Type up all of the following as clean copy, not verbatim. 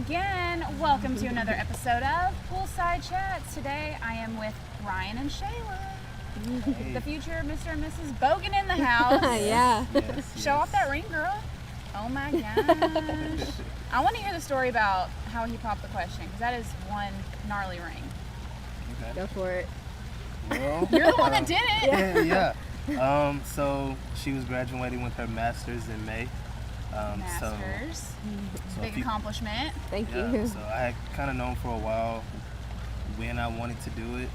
again. Welcome to another episode of Poolside Chats. Today I am with Bryan and Shayla. Hey. The future Mr. and Mrs. Bogan in the house. Yeah. Yes, Show off that ring, girl. Oh my gosh. I want to hear the story about how he popped the question, because that is one gnarly ring. Okay. Go for it. Well, You're the one that did it. yeah. So she was graduating with her master's in May. Masters. So Big accomplishment. Thank Yeah, you. so I had kind of known for a while when I wanted to do it.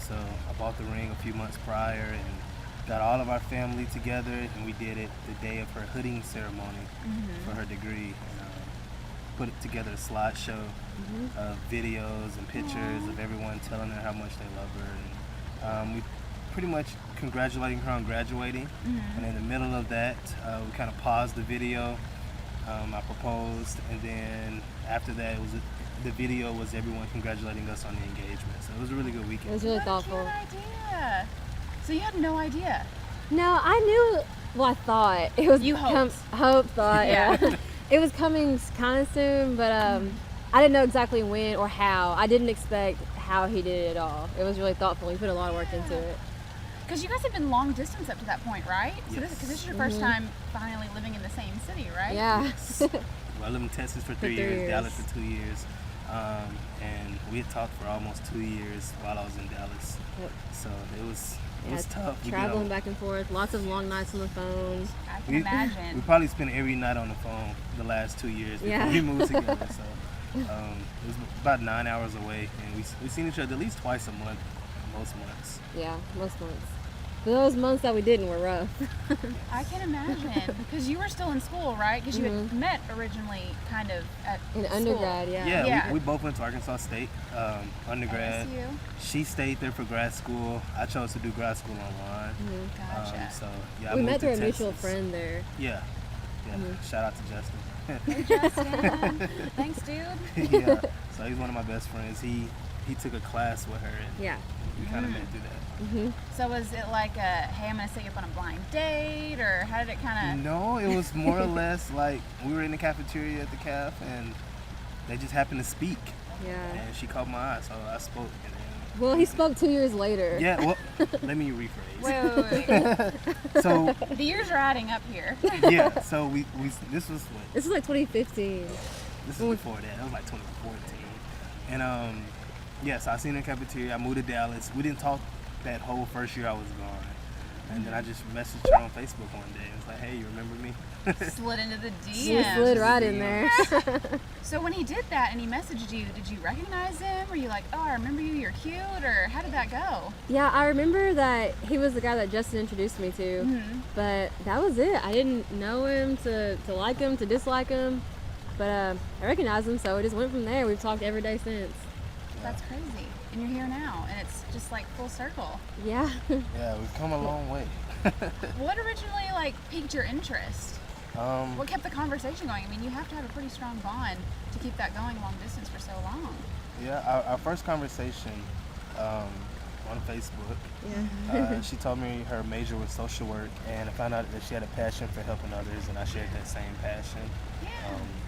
So I bought the ring a few months prior and got all of our family together, and we did it the day of her hooding ceremony for her degree. And, put it together a slideshow of videos and pictures of everyone telling her how much they love her. And we pretty much congratulating her on graduating. And in the middle of that, we kind of paused the video. I proposed, and then after that, the video was everyone congratulating us on the engagement. So it was a really good weekend. It was really What a thoughtful. cute idea. So you had no idea. No, I knew. Well, I thought it was. You hoped. Thought. Yeah. It was coming kind of soon, but I didn't know exactly when or how. I didn't expect how he did it at all. It was really thoughtful. He put a lot of work into it. Because you guys have been long distance up to that point, right? So Yes. this is your first time finally living in the same city, right? Yeah. Yes. Well, I lived in Texas for 3 years, 3 years. Dallas for 2 years. And we had talked for almost 2 years while I was in Dallas. Yep. So it was Yeah, tough. We traveling got- back and forth, lots of long nights on the phone. I can We imagine. probably spent every night on the phone the last 2 years before Yeah. we moved together. So it was about 9 hours away, and we've seen each other at least twice a month, most months. Yeah, most months. But those months that we didn't were rough. I can imagine. Because you were still in school, right? Because you had met originally kind of at In school. undergrad, yeah. Yeah. We both went to Arkansas State undergrad. ASU. She stayed there for grad school. I chose to do grad school online. Gotcha. So yeah, I We moved met to through a mutual Texas. friend there. Yeah. Shout out to Justin. Hey, Justin. Thanks, dude. Yeah. So he's one of my best friends. He took a class with her, and Yeah. we kind of met through that. So was it like hey, I'm going to set you up on a blind date, or how did it kind of... No, it was more or less like we were in the cafeteria at the caf, and they just happened to speak, Yeah. and she caught my eye, so I spoke. And then, Well, he spoke 2 years later. yeah. Well, let me rephrase. Wait. So The years are adding up here. yeah. So we this was what. This was like 2015. This is before that. That was like 2014. And yeah, so I seen her in the cafeteria. I moved to Dallas. We didn't talk that whole first year I was gone. And then I just messaged her on Facebook one day. It was like, hey, you remember me? Slid into the She DMs. slid right in there. So when he did that and he messaged you, did you recognize him? Were you like, oh, I remember you, you're cute? Or how did that go? Yeah, I remember that he was the guy that Justin introduced me to, but that was it. I didn't know him to like him, to dislike him, but I recognized him, so it just went from there. We've talked every day since. That's crazy. And you're here now, and it's just like full circle. Yeah. Yeah, we've come a long way. What originally like piqued your interest? Um, What kept the conversation going? I mean, you have to have a pretty strong bond to keep that going long distance for so long. yeah, our first conversation on Facebook, Yeah. she told me her major was social work, and I found out that she had a passion for helping others, and I shared that same passion. Yeah.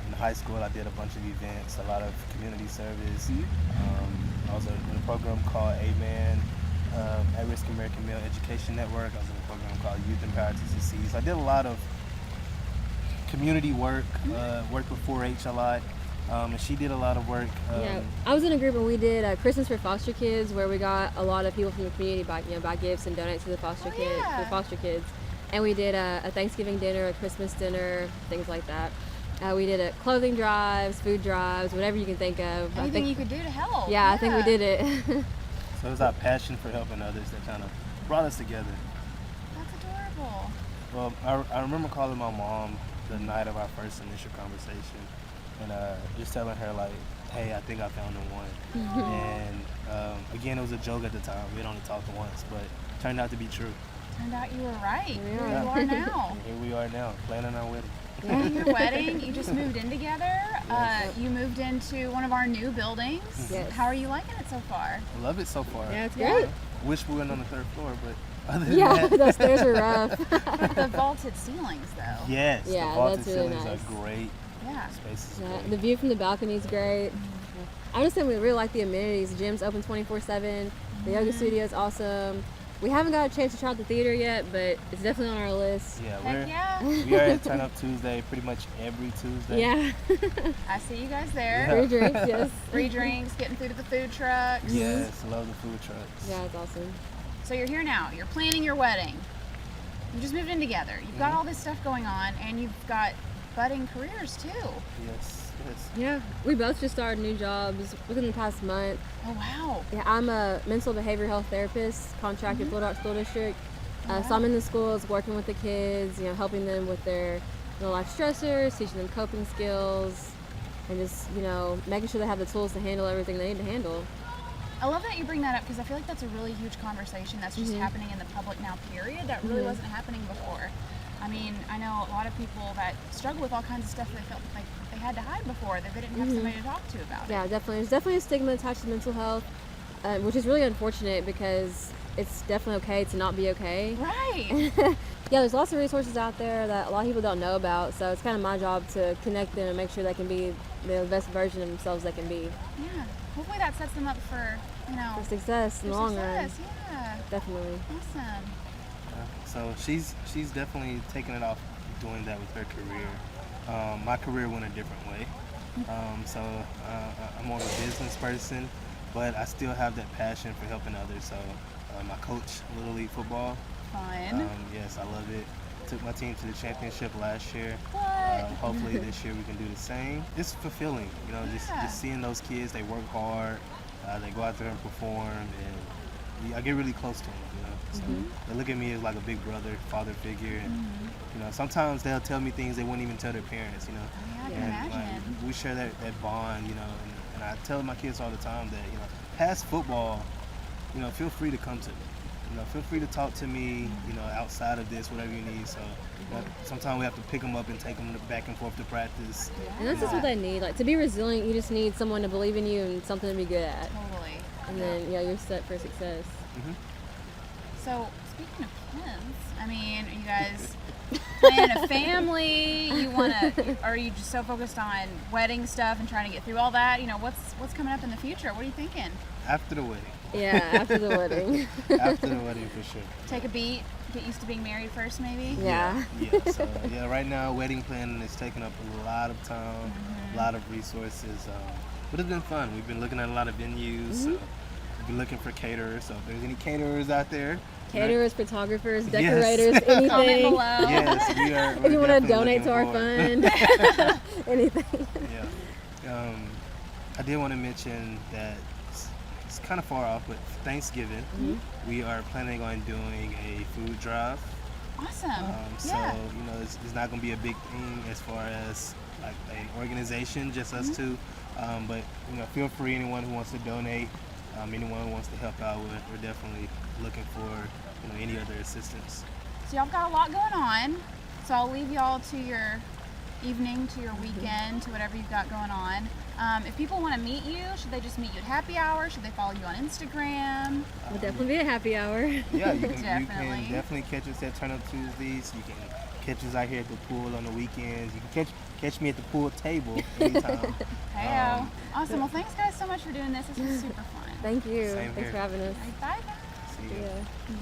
In high school, I did a bunch of events, a lot of community service. I was in a program called AMAN, At-Risk American Male Education Network. I was in a program called Youth Empowered to Succeed. So I did a lot of community work, worked with 4-H a lot, and she did a lot of work. Yeah, I was in a group and we did Christmas for foster kids, where we got a lot of people from the community buy gifts and donate to the foster kids, yeah. the foster kids. And we did a Thanksgiving dinner, a Christmas dinner, things like that. We did clothing drives, food drives, whatever you can think of. Anything you could do to help. Yeah, I think we did it. So it was our passion for helping others that kind of brought us together. That's adorable. Well, I remember calling my mom the night of our first initial conversation, and just telling her like, hey, I think I found the one. And again, it was a joke at the time. We had only talked once, but it turned out to be true. Turned out you were right. Here Yeah. you are now. Here we are now, planning our wedding. Yeah, your wedding. You just moved in together. You moved into one of our new buildings. Yes. How are you liking it so far? I love it so far. Yeah, it's Yeah. great. Wish we weren't on the 3rd floor, but other than Yeah, that, those stairs are rough. The vaulted ceilings, though. yes, Yeah, the vaulted that's really ceilings nice. are great. Yeah. Space is Yeah, great. the view from the balcony is great. I just think we really like the amenities. The gym's open 24/7. The yoga studio is awesome. We haven't got a chance to try out the theater yet, but it's definitely on our list. Yeah, Heck yeah. we are at Turn Up Tuesday pretty much every Tuesday. Yeah. I see you guys there. Free drinks, yes. Free drinks, getting food at the food trucks. Yes, love the food trucks. Yeah, it's awesome. So you're here now. You're planning your wedding. You just moved in together. You've got Mhm. all this stuff going on, and you've got budding careers too. Yes. Yeah, we both just started new jobs within the past month. Oh wow. Yeah, I'm a mental behavioral health therapist contracted Florida School District. So I'm in the schools working with the kids, helping them with their real life stressors, teaching them coping skills, and just, making sure they have the tools to handle everything they need to handle. I love that you bring that up because I feel like that's a really huge conversation that's just happening in the public now, period, that really wasn't happening before. I mean, I know a lot of people that struggle with all kinds of stuff that they felt like they had to hide before, that they didn't have somebody to talk to about it. Yeah, definitely. There's definitely a stigma attached to mental health, which is really unfortunate because it's definitely okay to not be okay. Right. Yeah, there's lots of resources out there that a lot of people don't know about, so it's kind of my job to connect them and make sure they can be the best version of themselves they can be. Yeah. Hopefully that sets them up for, For success in the long run. Yeah. Definitely. Awesome. So she's definitely taking it off doing that with her career. My career went a different way. So I'm more of a business person, but I still have that passion for helping others. So I coach Little League football. Fun. Yes, I love it. Took my team to the championship last year. What? Hopefully this year we can do the same. It's fulfilling, just seeing those kids. They work hard. They go out there and perform, and I get really close to them. So they look at me as like a big brother, father figure, and sometimes they'll tell me things they wouldn't even tell their parents. Yeah, I can And imagine. we share that bond, and I tell my kids all the time that past football, feel free to come to me. Feel free to talk to me, outside of this, whatever you need. So sometimes we have to pick them up and take them back and forth to practice. And that's just what they need. Like, to be resilient, you just need someone to believe in you and something to be good at. Totally. And then, you're set for success. So, speaking of kids, I mean, are you guys planning a family? Or are you just so focused on wedding stuff and trying to get through all that? What's coming up in the future? What are you thinking? After the wedding. Yeah, after the wedding. After the wedding, for sure. Take a beat, get used to being married first, maybe? Yeah. So, right now, wedding planning is taking up a lot of time, a lot of resources. But it's been fun. We've been looking at a lot of venues. So we've been looking for caterers. So if there's any caterers out there, Caterers, photographers, decorators, anything. Comment below. yes, we are. If you want to definitely donate to our looking fund, anything. Yeah. I did want to mention that it's kind of far off, but Thanksgiving, we are planning on doing a food drive. Awesome. So, it's not going to be a big thing as far as like an organization, just us two. But, feel free, anyone who wants to donate, anyone who wants to help out, we're definitely looking for, any other assistance. So y'all got a lot going on. So I'll leave y'all to your evening, to your weekend, to whatever you've got going on. If people want to meet you, should they just meet you at happy hour? Should they follow you on Instagram? We'll definitely be a happy hour. Yeah, you can Definitely. definitely catch us at Turn Up Tuesdays. You can catch us out here at the pool on the weekends. You can catch me at the pool table anytime. Hey, awesome. Well, thanks guys so much for doing this. This was super fun. Thank you. Same Thanks here. for having us. Bye guys. See ya. Yeah.